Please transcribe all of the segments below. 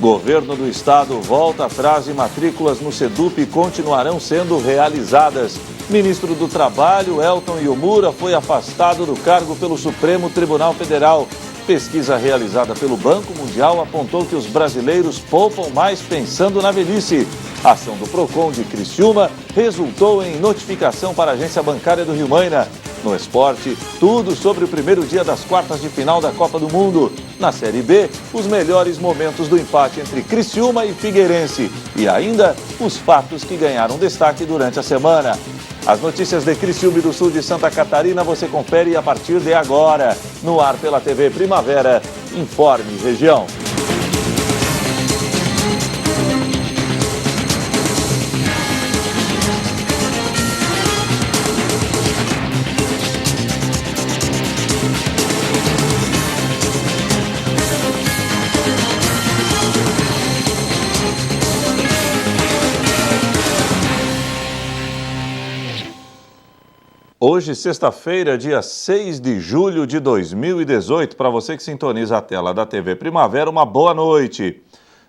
Governo do Estado volta atrás e matrículas no SEDUP continuarão sendo realizadas. Ministro do Trabalho, Elton Iomura, foi afastado do cargo pelo Supremo Tribunal Federal. Pesquisa realizada pelo Banco Mundial apontou que os brasileiros poupam mais pensando na velhice. A ação do PROCON de Criciúma resultou em notificação para a agência bancária do Rio Maina. No esporte, tudo sobre o primeiro dia das quartas de final da Copa do Mundo. Na Série B, os melhores momentos do empate entre Criciúma e Figueirense. E ainda, os fatos que ganharam destaque durante a semana. As notícias de Criciúma e do sul de Santa Catarina você confere a partir de agora. No ar pela TV Primavera, Informe Região. Hoje, sexta-feira, dia 6 de julho de 2018, para você que sintoniza a tela da TV Primavera, uma boa noite.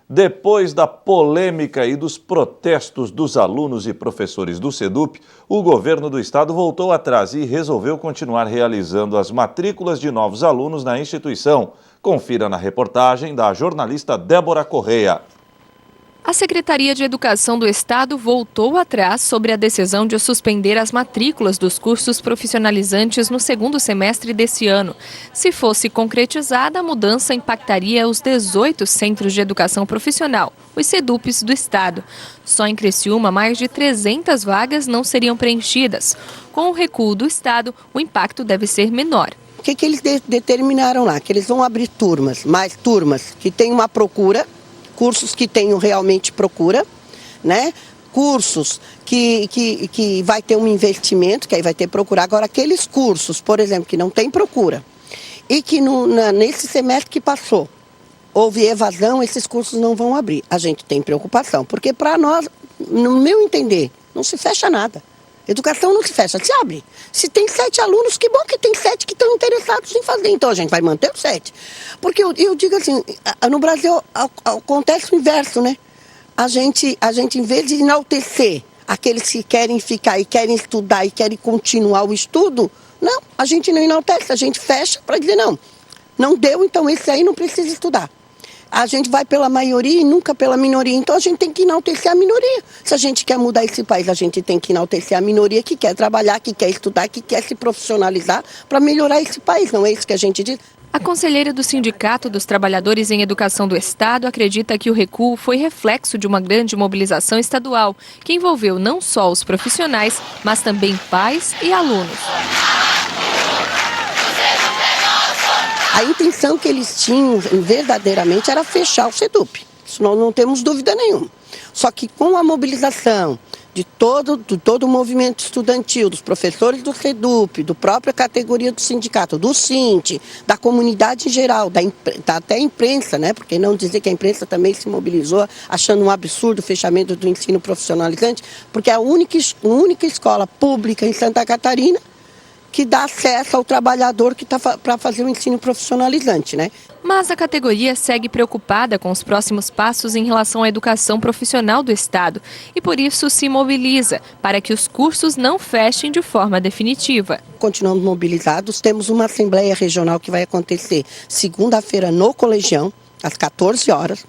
Depois da polêmica e dos protestos dos alunos e professores do SEDUP, o governo do estado voltou atrás e resolveu continuar realizando as matrículas de novos alunos na instituição. Confira na reportagem da jornalista Débora Correia. A Secretaria de Educação do Estado voltou atrás sobre a decisão de suspender as matrículas dos cursos profissionalizantes no segundo semestre desse ano. Se fosse concretizada, a mudança impactaria os 18 centros de educação profissional, os SEDUPs do Estado. Só em Criciúma, mais de 300 vagas não seriam preenchidas. Com o recuo do Estado, o impacto deve ser menor. O que eles determinaram lá? Que eles vão abrir turmas, mais turmas que têm uma procura, cursos que tenham realmente procura, né? Cursos que vai ter um investimento, que aí vai ter procura. Agora, aqueles cursos, por exemplo, que não tem procura e que nesse semestre que passou houve evasão, esses cursos não vão abrir. A gente tem preocupação, porque para nós, no meu entender, não se fecha nada. Educação não se fecha, se abre. Se tem 7 alunos, que bom que tem 7 que estão interessados em fazer. Então a gente vai manter os 7. Porque eu digo assim, no Brasil acontece o inverso, né? A gente em vez de enaltecer aqueles que querem ficar e querem estudar e querem continuar o estudo, não, a gente não enaltece, a gente fecha para dizer não deu, então esse aí não precisa estudar. A gente vai pela maioria e nunca pela minoria. Então a gente tem que enaltecer a minoria. Se a gente quer mudar esse país, a gente tem que enaltecer a minoria que quer trabalhar, que quer estudar, que quer se profissionalizar para melhorar esse país. Não é isso que a gente diz? A conselheira do Sindicato dos Trabalhadores em Educação do Estado acredita que o recuo foi reflexo de uma grande mobilização estadual, que envolveu não só os profissionais, mas também pais e alunos. A intenção que eles tinham verdadeiramente era fechar o SEDUP. Isso nós não temos dúvida nenhuma. Só que com a mobilização de todo o movimento estudantil, dos professores do SEDUP, da própria categoria do sindicato, do SINT, da comunidade em geral, da até a imprensa, né? Porque não dizer que a imprensa também se mobilizou achando um absurdo o fechamento do ensino profissionalizante, porque é a única escola pública em Santa Catarina que dá acesso ao trabalhador que está para fazer o ensino profissionalizante, né? Mas a categoria segue preocupada com os próximos passos em relação à educação profissional do Estado e por isso se mobiliza para que os cursos não fechem de forma definitiva. Continuamos mobilizados, temos uma assembleia regional que vai acontecer segunda-feira no Colegião, às 14 horas.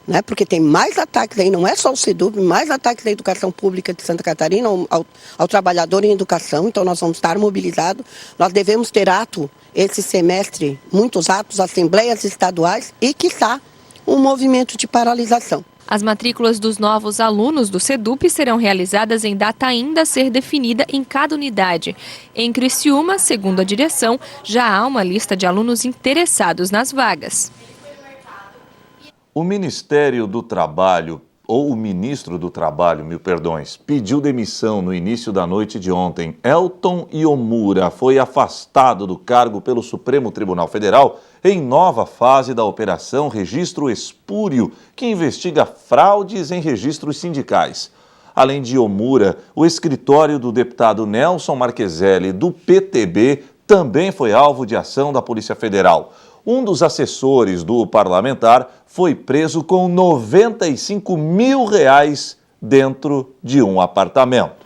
Né? Porque tem mais ataques aí, não é só o SEDUP, mais ataques da educação pública de Santa Catarina ao trabalhador em educação, então nós vamos estar mobilizados. Nós devemos ter esse semestre, muitos atos, assembleias estaduais e, quiçá, um movimento de paralisação. As matrículas dos novos alunos do SEDUP serão realizadas em data ainda a ser definida em cada unidade. Em Criciúma, segundo a direção, já há uma lista de alunos interessados nas vagas. O Ministério do Trabalho, ou o Ministro do Trabalho, pediu demissão no início da noite de ontem. Elton Iomura foi afastado do cargo pelo Supremo Tribunal Federal em nova fase da Operação Registro Espúrio, que investiga fraudes em registros sindicais. Além de Iomura, o escritório do deputado Nelson Marqueselli, do PTB, também foi alvo de ação da Polícia Federal. Um dos assessores do parlamentar foi preso com R$ 95 mil dentro de um apartamento.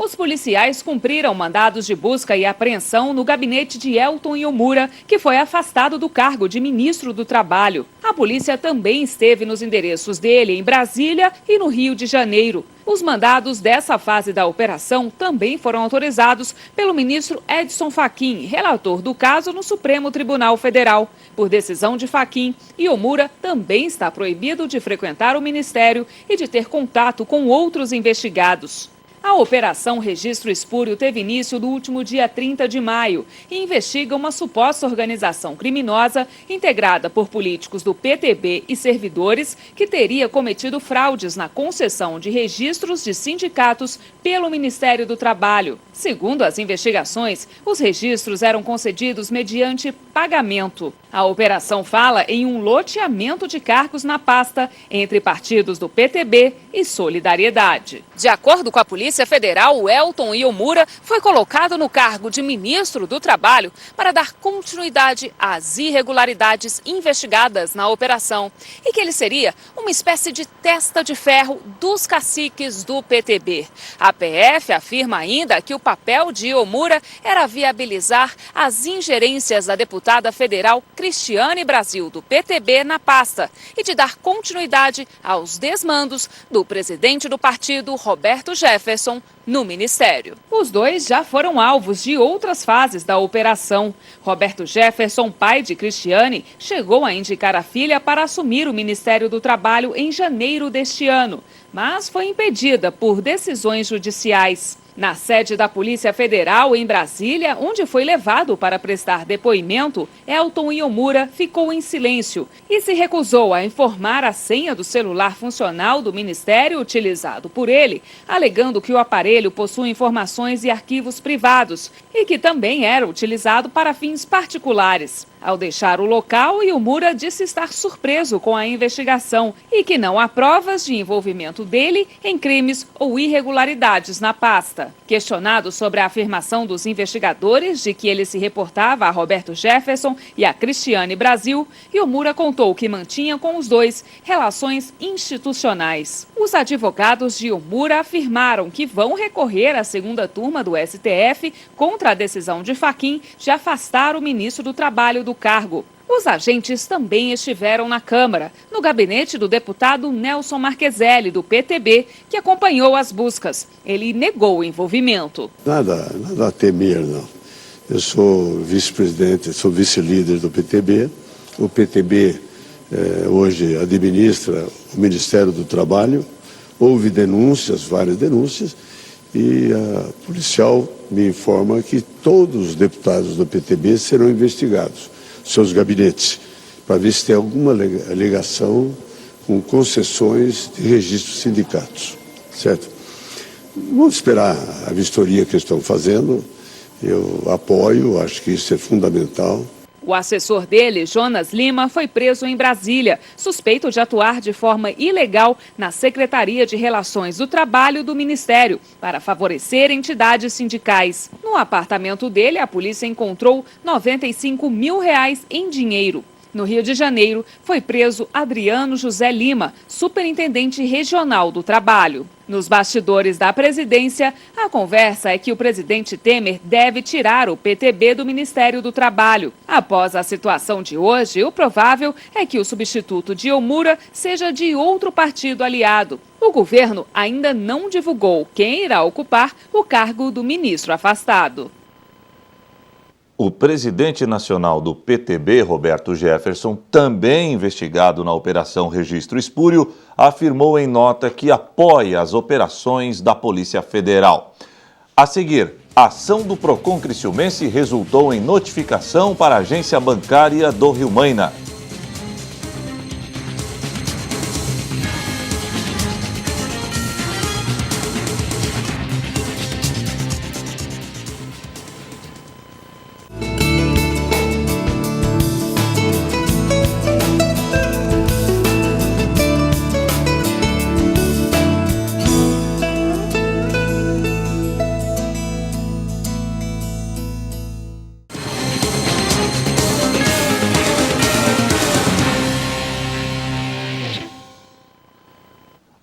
Os policiais cumpriram mandados de busca e apreensão no gabinete de Elton Yomura, que foi afastado do cargo de ministro do Trabalho. A polícia também esteve nos endereços dele em Brasília e no Rio de Janeiro. Os mandados dessa fase da operação também foram autorizados pelo ministro Edson Fachin, relator do caso no Supremo Tribunal Federal. Por decisão de Fachin, Yomura também está proibido de frequentar o ministério e de ter contato com outros investigados. A Operação Registro Espúrio teve início no último dia 30 de maio e investiga uma suposta organização criminosa integrada por políticos do PTB e servidores que teria cometido fraudes na concessão de registros de sindicatos pelo Ministério do Trabalho. Segundo as investigações, os registros eram concedidos mediante pagamento. A operação fala em um loteamento de cargos na pasta entre partidos do PTB e Solidariedade. De acordo com a Polícia Federal, o Elton Yomura foi colocado no cargo de ministro do Trabalho para dar continuidade às irregularidades investigadas na operação e que ele seria uma espécie de testa de ferro dos caciques do PTB. A PF afirma ainda que o papel de Yomura era viabilizar as ingerências da deputada federal Cristiane Brasil, do PTB, na pasta e de dar continuidade aos desmandos do presidente do partido, Roberto Jefferson, no Ministério. Os dois já foram alvos de outras fases da operação. Roberto Jefferson, pai de Cristiane, chegou a indicar a filha para assumir o Ministério do Trabalho em janeiro deste ano, mas foi impedida por decisões judiciais. Na sede da Polícia Federal, em Brasília, onde foi levado para prestar depoimento, Elton Yomura ficou em silêncio e se recusou a informar a senha do celular funcional do Ministério utilizado por ele, alegando que o aparelho possui informações e arquivos privados e que também era utilizado para fins particulares. Ao deixar o local, Yomura disse estar surpreso com a investigação e que não há provas de envolvimento dele em crimes ou irregularidades na pasta. Questionado sobre a afirmação dos investigadores de que ele se reportava a Roberto Jefferson e a Cristiane Brasil, Yomura contou que mantinha com os dois relações institucionais. Os advogados de Yomura afirmaram que vão recorrer à segunda turma do STF contra a decisão de Fachin de afastar o ministro do Trabalho do cargo. Os agentes também estiveram na Câmara, no gabinete do deputado Nelson Marqueselli, do PTB, que acompanhou as buscas. Ele negou o envolvimento. Nada a temer, não. Eu sou vice-presidente, sou vice-líder do PTB. O PTB hoje administra o Ministério do Trabalho. Houve denúncias, várias denúncias, e a policial me informa que todos os deputados do PTB serão investigados, seus gabinetes, para ver se tem alguma alegação com concessões de registros de sindicatos, certo? Vamos esperar a vistoria que estão fazendo, eu apoio, acho que isso é fundamental. O assessor dele, Jonas Lima, foi preso em Brasília, suspeito de atuar de forma ilegal na Secretaria de Relações do Trabalho do Ministério, para favorecer entidades sindicais. No apartamento dele, a polícia encontrou R$ 95 mil em dinheiro. No Rio de Janeiro, foi preso Adriano José Lima, superintendente regional do trabalho. Nos bastidores da presidência, a conversa é que o presidente Temer deve tirar o PTB do Ministério do Trabalho. Após a situação de hoje, o provável é que o substituto de Yomura seja de outro partido aliado. O governo ainda não divulgou quem irá ocupar o cargo do ministro afastado. O presidente nacional do PTB, Roberto Jefferson, também investigado na Operação Registro Espúrio, afirmou em nota que apoia as operações da Polícia Federal. A seguir, a ação do Procon Criciúmense resultou em notificação para a agência bancária do Rio Maina.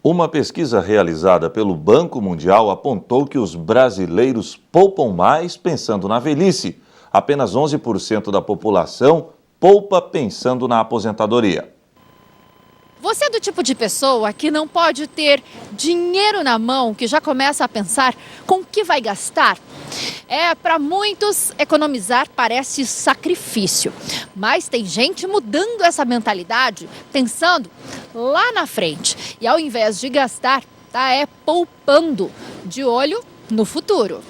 Uma pesquisa realizada pelo Banco Mundial apontou que os brasileiros poupam mais pensando na velhice. Apenas 11% da população poupa pensando na aposentadoria. Você é do tipo de pessoa que não pode ter dinheiro na mão, que já começa a pensar com o que vai gastar? Para muitos, economizar parece sacrifício. Mas tem gente mudando essa mentalidade, pensando lá na frente. E ao invés de gastar, poupando, de olho no futuro.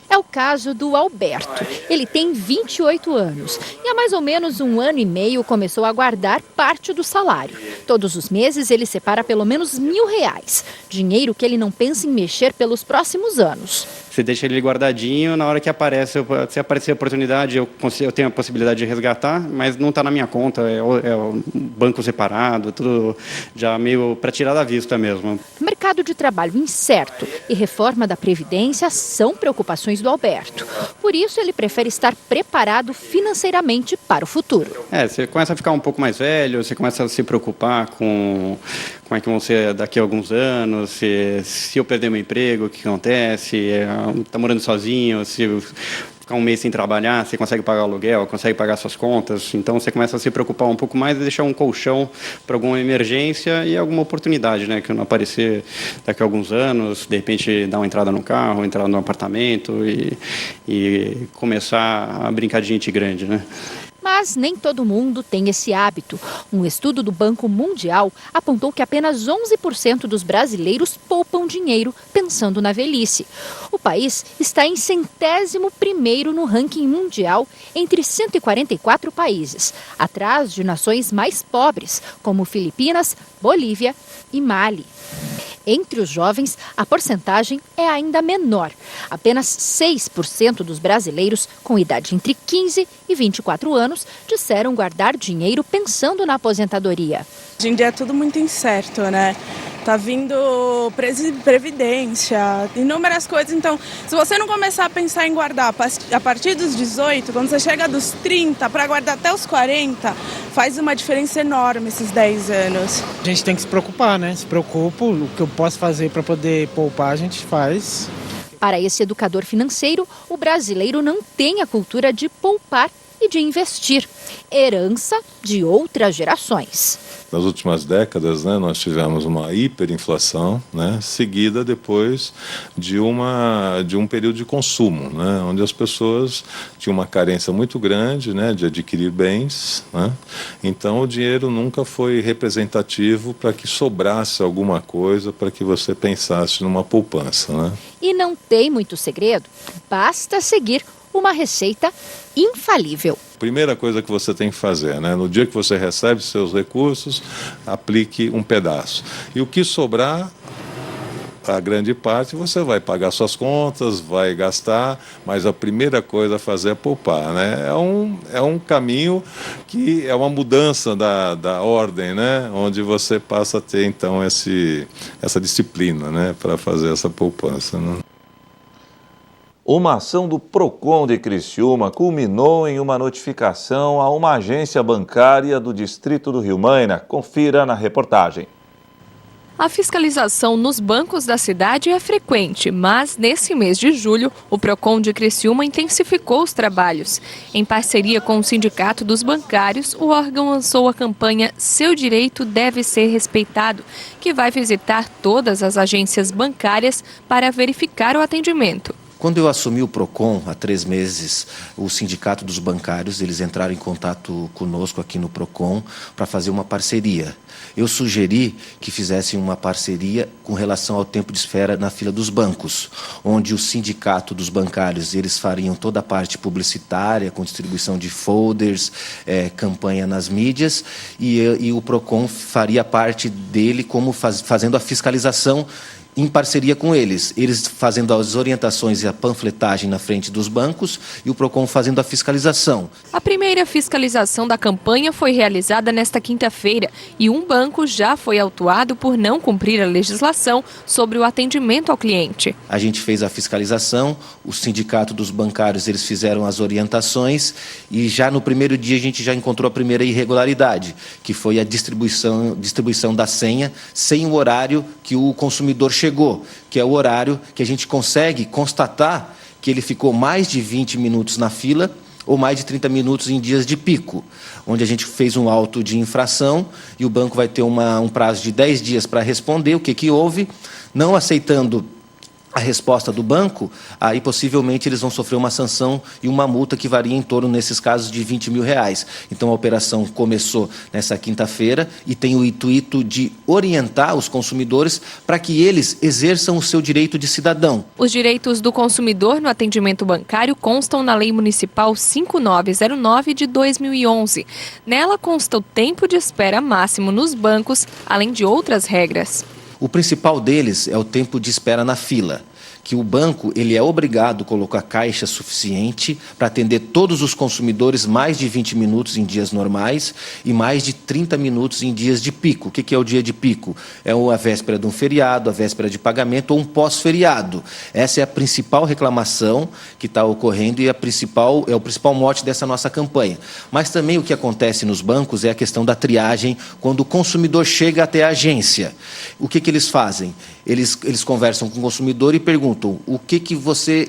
É o caso do Alberto. Ele tem 28 anos e há mais ou menos 1 ano e meio começou a guardar parte do salário. Todos os meses ele separa pelo menos R$1.000, dinheiro que ele não pensa em mexer pelos próximos anos. Você deixa ele guardadinho, na hora que se aparecer a oportunidade, eu tenho a possibilidade de resgatar, mas não está na minha conta, é o banco separado, tudo já meio para tirar da vista mesmo. Mercado de trabalho incerto e reforma da Previdência são preocupações do Alberto. Por isso, ele prefere estar preparado financeiramente para o futuro. Você começa a ficar um pouco mais velho, você começa a se preocupar com como é que vão ser daqui a alguns anos, se eu perder meu emprego, o que acontece, está morando sozinho, se ficar um mês sem trabalhar, você consegue pagar o aluguel, consegue pagar suas contas, então você começa a se preocupar um pouco mais e deixar um colchão para alguma emergência e alguma oportunidade, né, que não aparecer daqui a alguns anos, de repente dar uma entrada no carro, entrar no apartamento e começar a brincar de gente grande, né? Mas nem todo mundo tem esse hábito. Um estudo do Banco Mundial apontou que apenas 11% dos brasileiros poupam dinheiro pensando na velhice. O país está em 101º no ranking mundial entre 144 países, atrás de nações mais pobres, como Filipinas, Bolívia e Mali. Entre os jovens, a porcentagem é ainda menor. Apenas 6% dos brasileiros com idade entre 15 e 24 anos disseram guardar dinheiro pensando na aposentadoria. Hoje em dia é tudo muito incerto, né? Tá vindo previdência, inúmeras coisas. Então, se você não começar a pensar em guardar a partir dos 18, quando você chega dos 30, para guardar até os 40, faz uma diferença enorme esses 10 anos. A gente tem que se preocupar, né? Se preocupo, o que eu posso fazer para poder poupar, a gente faz. Para esse educador financeiro, o brasileiro não tem a cultura de poupar e de investir, herança de outras gerações. Nas últimas décadas, né, nós tivemos uma hiperinflação, né, seguida depois de um período de consumo, né, onde as pessoas tinham uma carência muito grande, né, de adquirir bens, né, então o dinheiro nunca foi representativo para que sobrasse alguma coisa para que você pensasse numa poupança, né. E não tem muito segredo, basta seguir uma receita infalível. Primeira coisa que você tem que fazer, né? No dia que você recebe seus recursos, aplique um pedaço. E o que sobrar, a grande parte, você vai pagar suas contas, vai gastar, mas a primeira coisa a fazer é poupar, né? É um caminho que é uma mudança da ordem, né? Onde você passa a ter, então, essa disciplina, né? Para fazer essa poupança, né? Uma ação do PROCON de Criciúma culminou em uma notificação a uma agência bancária do distrito do Rio Maina. Confira na reportagem. A fiscalização nos bancos da cidade é frequente, mas nesse mês de julho, o PROCON de Criciúma intensificou os trabalhos. Em parceria com o Sindicato dos Bancários, o órgão lançou a campanha Seu Direito Deve Ser Respeitado, que vai visitar todas as agências bancárias para verificar o atendimento. Quando eu assumi o PROCON, há 3 meses, o Sindicato dos Bancários, eles entraram em contato conosco aqui no PROCON para fazer uma parceria. Eu sugeri que fizessem uma parceria com relação ao tempo de espera na fila dos bancos, onde o Sindicato dos Bancários, eles fariam toda a parte publicitária, com distribuição de folders, campanha nas mídias, e o PROCON faria parte dele como fazendo a fiscalização em parceria com eles fazendo as orientações e a panfletagem na frente dos bancos e o PROCON fazendo a fiscalização. A primeira fiscalização da campanha foi realizada nesta quinta-feira e um banco já foi autuado por não cumprir a legislação sobre o atendimento ao cliente. A gente fez a fiscalização, o sindicato dos bancários eles fizeram as orientações e já no primeiro dia a gente já encontrou a primeira irregularidade, que foi a distribuição da senha sem o horário que o consumidor chegou, que é o horário que a gente consegue constatar que ele ficou mais de 20 minutos na fila ou mais de 30 minutos em dias de pico, onde a gente fez um auto de infração e o banco vai ter um prazo de 10 dias para responder o que houve, não aceitando a resposta do banco, aí possivelmente eles vão sofrer uma sanção e uma multa que varia em torno, nesses casos, de R$20 mil. Então a operação começou nessa quinta-feira e tem o intuito de orientar os consumidores para que eles exerçam o seu direito de cidadão. Os direitos do consumidor no atendimento bancário constam na Lei Municipal 5909 de 2011. Nela consta o tempo de espera máximo nos bancos, além de outras regras. O principal deles é o tempo de espera na fila, que o banco ele é obrigado a colocar caixa suficiente para atender todos os consumidores mais de 20 minutos em dias normais e mais de 30 minutos em dias de pico. O que é o dia de pico? É a véspera de um feriado, a véspera de pagamento ou um pós-feriado. Essa é a principal reclamação que está ocorrendo e é o principal mote dessa nossa campanha. Mas também o que acontece nos bancos é a questão da triagem quando o consumidor chega até a agência. O que eles fazem? Eles conversam com o consumidor e perguntam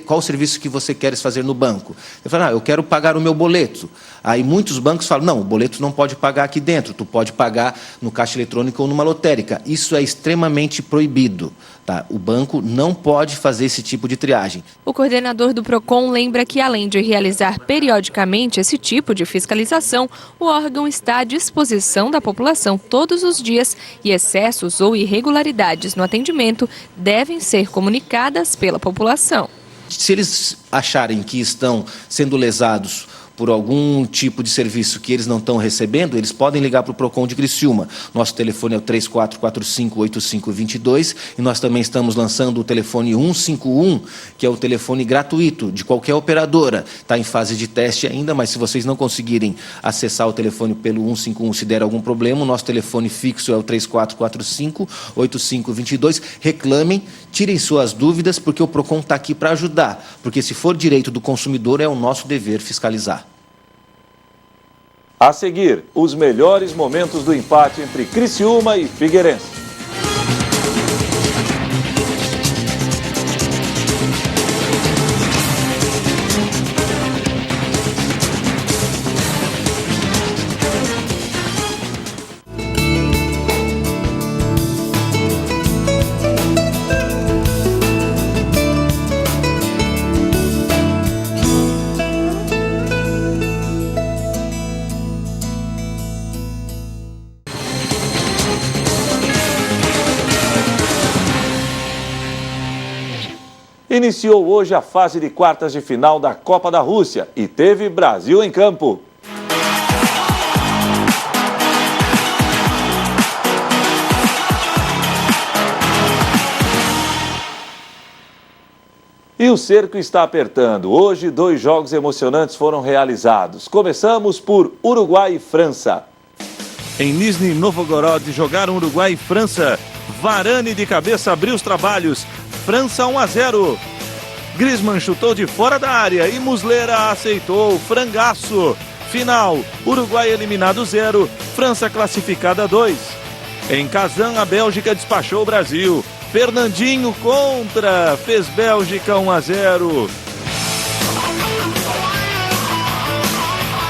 qual o serviço que você quer fazer no banco. Ele fala, eu quero pagar o meu boleto. Aí muitos bancos falam, não, o boleto não pode pagar aqui dentro, tu pode pagar no caixa eletrônico ou numa lotérica. Isso é extremamente proibido. Tá? O banco não pode fazer esse tipo de triagem. O coordenador do PROCON lembra que, além de realizar periodicamente esse tipo de fiscalização, o órgão está à disposição da população todos os dias e excessos ou irregularidades no atendimento devem ser comunicadas pela população. Se eles acharem que estão sendo lesados por algum tipo de serviço que eles não estão recebendo, eles podem ligar para o PROCON de Criciúma. Nosso telefone é o 3445-8522 e nós também estamos lançando o telefone 151, que é o telefone gratuito de qualquer operadora. Está em fase de teste ainda, mas se vocês não conseguirem acessar o telefone pelo 151 se der algum problema, o nosso telefone fixo é o 3445-8522. Reclamem, tirem suas dúvidas, porque o PROCON está aqui para ajudar. Porque se for direito do consumidor, é o nosso dever fiscalizar. A seguir, os melhores momentos do empate entre Criciúma e Figueirense. Iniciou hoje a fase de quartas de final da Copa da Rússia e teve Brasil em campo. E o cerco está apertando. Hoje, 2 jogos emocionantes foram realizados. Começamos por Uruguai e França. Em Nizhny Novgorod jogaram Uruguai e França. Varane de cabeça abriu os trabalhos. França 1-0. Griezmann chutou de fora da área e Muslera aceitou. Frangaço. Final, Uruguai eliminado 0, França classificada 2. Em Kazan, a Bélgica despachou o Brasil. Fernandinho contra, fez Bélgica 1-0.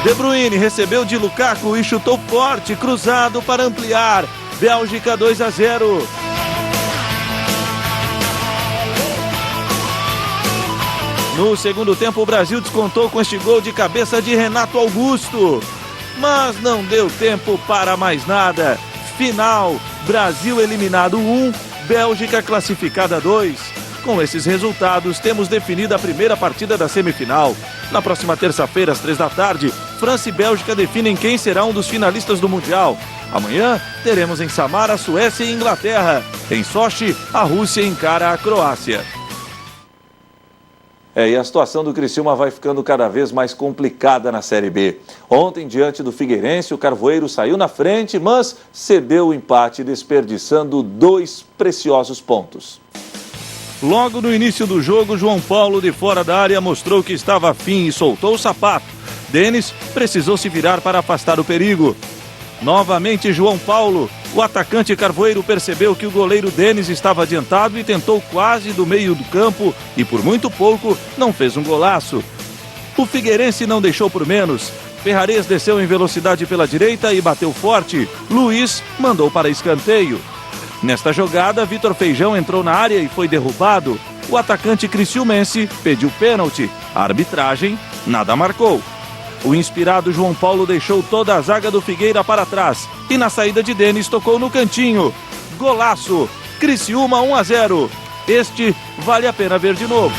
De Bruyne recebeu de Lukaku e chutou forte, cruzado para ampliar. Bélgica 2-0. No segundo tempo, o Brasil descontou com este gol de cabeça de Renato Augusto. Mas não deu tempo para mais nada. Final, Brasil eliminado 1, Bélgica classificada 2. Com esses resultados, temos definido a primeira partida da semifinal. Na próxima terça-feira, às 3 da tarde, França e Bélgica definem quem será um dos finalistas do Mundial. Amanhã teremos em Samara, Suécia e Inglaterra. Em Sochi, a Rússia encara a Croácia. E a situação do Criciúma vai ficando cada vez mais complicada na Série B. Ontem, diante do Figueirense, o Carvoeiro saiu na frente, mas cedeu o empate, desperdiçando 2 preciosos pontos. Logo no início do jogo, João Paulo, de fora da área, mostrou que estava afim e soltou o sapato. Denis precisou se virar para afastar o perigo. Novamente, João Paulo. O atacante Carvoeiro percebeu que o goleiro Denis estava adiantado e tentou quase do meio do campo e por muito pouco não fez um golaço. O Figueirense não deixou por menos. Ferrarez desceu em velocidade pela direita e bateu forte. Luiz mandou para escanteio. Nesta jogada, Vitor Feijão entrou na área e foi derrubado. O atacante criciumense pediu pênalti. A arbitragem nada marcou. O inspirado João Paulo deixou toda a zaga do Figueira para trás e na saída de Denis tocou no cantinho. Golaço! Criciúma 1-0. Este vale a pena ver de novo.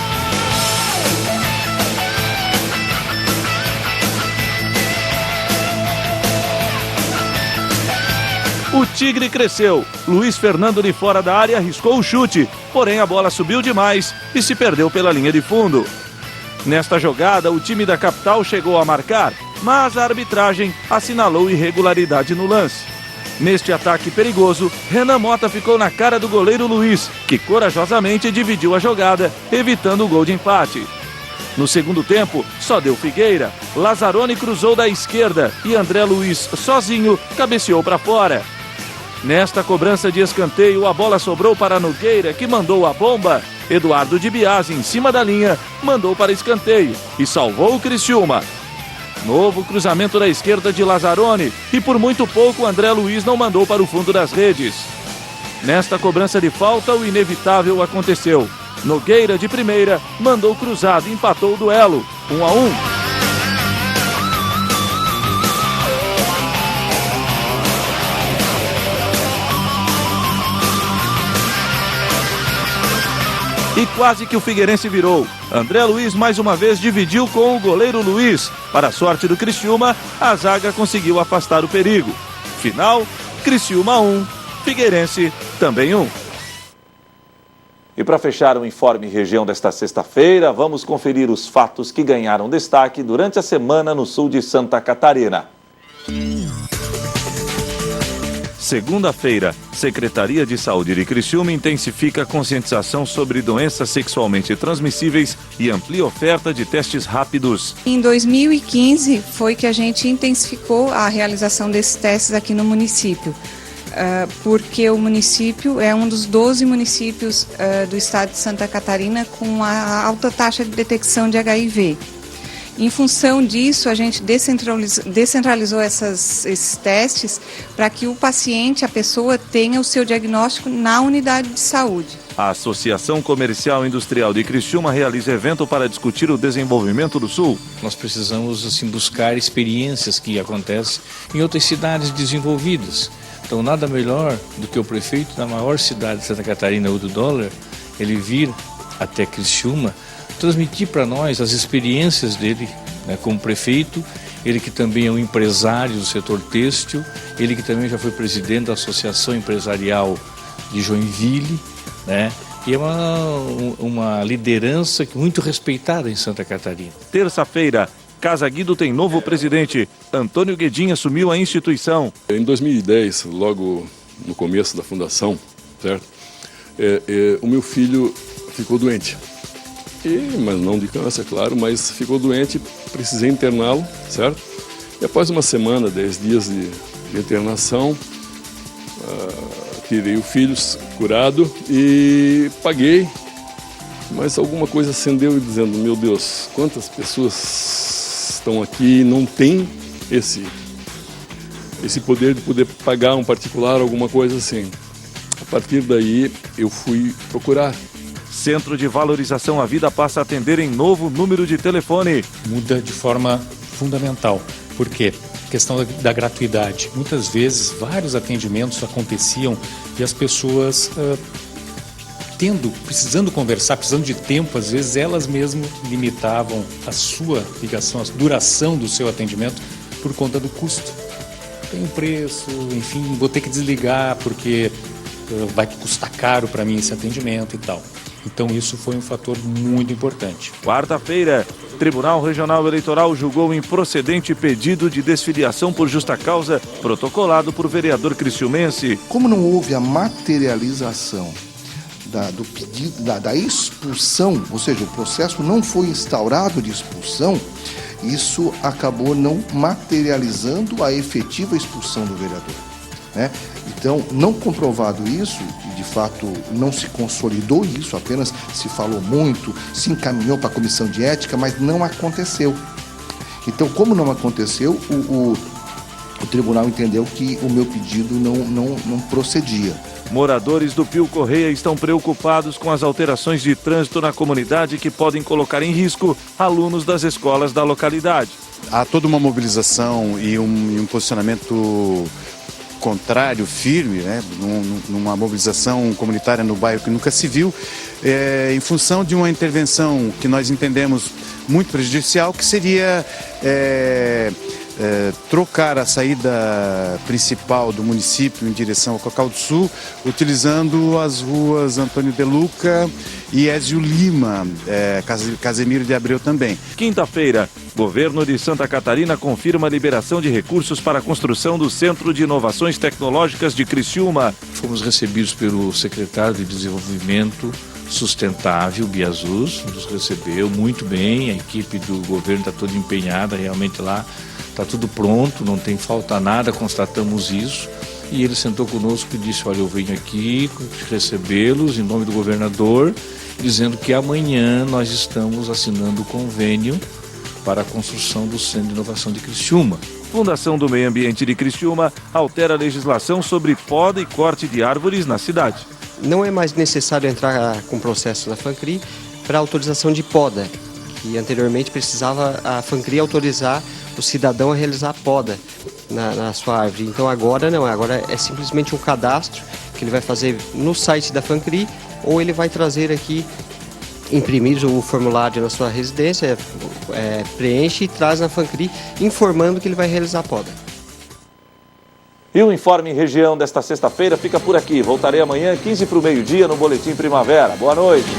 O Tigre cresceu. Luiz Fernando de fora da área arriscou o chute, porém a bola subiu demais e se perdeu pela linha de fundo. Nesta jogada, o time da capital chegou a marcar, mas a arbitragem assinalou irregularidade no lance. Neste ataque perigoso, Renan Mota ficou na cara do goleiro Luiz, que corajosamente dividiu a jogada, evitando o gol de empate. No segundo tempo, só deu Figueira. Lazzaroni cruzou da esquerda e André Luiz, sozinho, cabeceou para fora. Nesta cobrança de escanteio, a bola sobrou para Nogueira, que mandou a bomba. Eduardo de Biasi, em cima da linha, mandou para escanteio e salvou o Criciúma. Novo cruzamento da esquerda de Lazzaroni e por muito pouco André Luiz não mandou para o fundo das redes. Nesta cobrança de falta, o inevitável aconteceu. Nogueira, de primeira, mandou cruzado e empatou o duelo, 1-1. E quase que o Figueirense virou. André Luiz mais uma vez dividiu com o goleiro Luiz. Para a sorte do Criciúma, a zaga conseguiu afastar o perigo. Final, Criciúma 1, Figueirense também 1. E para fechar o Informe Região desta sexta-feira, vamos conferir os fatos que ganharam destaque durante a semana no sul de Santa Catarina. Segunda-feira, Secretaria de Saúde de Criciúma intensifica a conscientização sobre doenças sexualmente transmissíveis e amplia a oferta de testes rápidos. Em 2015 foi que a gente intensificou a realização desses testes aqui no município, porque o município é um dos 12 municípios do estado de Santa Catarina com a alta taxa de detecção de HIV. Em função disso, a gente descentralizou esses testes para que o paciente, a pessoa, tenha o seu diagnóstico na unidade de saúde. A Associação Comercial e Industrial de Criciúma realiza evento para discutir o desenvolvimento do Sul. Nós precisamos buscar experiências que acontecem em outras cidades desenvolvidas. Então, nada melhor do que o prefeito da maior cidade de Santa Catarina, o do dólar, ele vir até Criciúma, transmitir para nós as experiências dele, né, como prefeito, ele que também é um empresário do setor têxtil, ele que também já foi presidente da Associação Empresarial de Joinville, né, e é uma liderança muito respeitada em Santa Catarina. Terça-feira, Casa Guido tem novo presidente. Antônio Guedin assumiu a instituição. Em 2010, logo no começo da fundação, certo? O meu filho ficou doente. Mas não de câncer, claro, mas ficou doente, precisei interná-lo, certo? E após uma semana, 10 dias de internação, tirei o filho curado e paguei, mas alguma coisa acendeu dizendo, meu Deus, quantas pessoas estão aqui e não têm esse poder de poder pagar um particular, alguma coisa assim. A partir daí, eu fui procurar. Centro de Valorização à Vida passa a atender em novo número de telefone. Muda de forma fundamental. Por quê? Questão da gratuidade. Muitas vezes, vários atendimentos aconteciam e as pessoas precisando conversar, precisando de tempo, às vezes elas mesmas limitavam a sua ligação, a duração do seu atendimento por conta do custo. tem um preço, enfim, vou ter que desligar porque vai custar caro para mim esse atendimento e tal. Então isso foi um fator muito importante. Quarta-feira, o Tribunal Regional Eleitoral julgou improcedente pedido de desfiliação por justa causa protocolado por vereador criciumense. Como não houve a materialização do pedido, da expulsão, ou seja, o processo não foi instaurado de expulsão, isso acabou não materializando a efetiva expulsão do vereador, né? Então, não comprovado isso, e de fato não se consolidou isso, apenas se falou muito, se encaminhou para a comissão de ética, mas não aconteceu. Então, como não aconteceu, o tribunal entendeu que o meu pedido não procedia. Moradores do Pio Correia estão preocupados com as alterações de trânsito na comunidade que podem colocar em risco alunos das escolas da localidade. Há toda uma mobilização e um posicionamento contrário, firme, né, numa mobilização comunitária no bairro que nunca se viu, em função de uma intervenção que nós entendemos muito prejudicial, que seria trocar a saída principal do município em direção ao Cocal do Sul, utilizando as ruas Antônio de Luca e Ézio Lima, Casemiro de Abreu também. Quinta-feira, governo de Santa Catarina confirma a liberação de recursos para a construção do Centro de Inovações Tecnológicas de Criciúma. Fomos recebidos pelo secretário de Desenvolvimento Sustentável, Biazus, nos recebeu muito bem, a equipe do governo está toda empenhada realmente lá. Está tudo pronto, não tem falta nada, constatamos isso. E ele sentou conosco e disse, olha, eu venho aqui recebê-los em nome do governador, dizendo que amanhã nós estamos assinando o convênio para a construção do Centro de Inovação de Criciúma. Fundação do Meio Ambiente de Criciúma altera a legislação sobre poda e corte de árvores na cidade. Não é mais necessário entrar com processo na FANCRI para autorização de poda, que anteriormente precisava a FANCRI autorizar o cidadão a realizar a poda na sua árvore. Então agora não, agora é simplesmente um cadastro que ele vai fazer no site da FANCRI ou ele vai trazer aqui, imprimir o formulário na sua residência, preenche e traz na FANCRI informando que ele vai realizar a poda. E o Informe em Região desta sexta-feira fica por aqui. Voltarei amanhã, 15 para o meio-dia, no Boletim Primavera. Boa noite.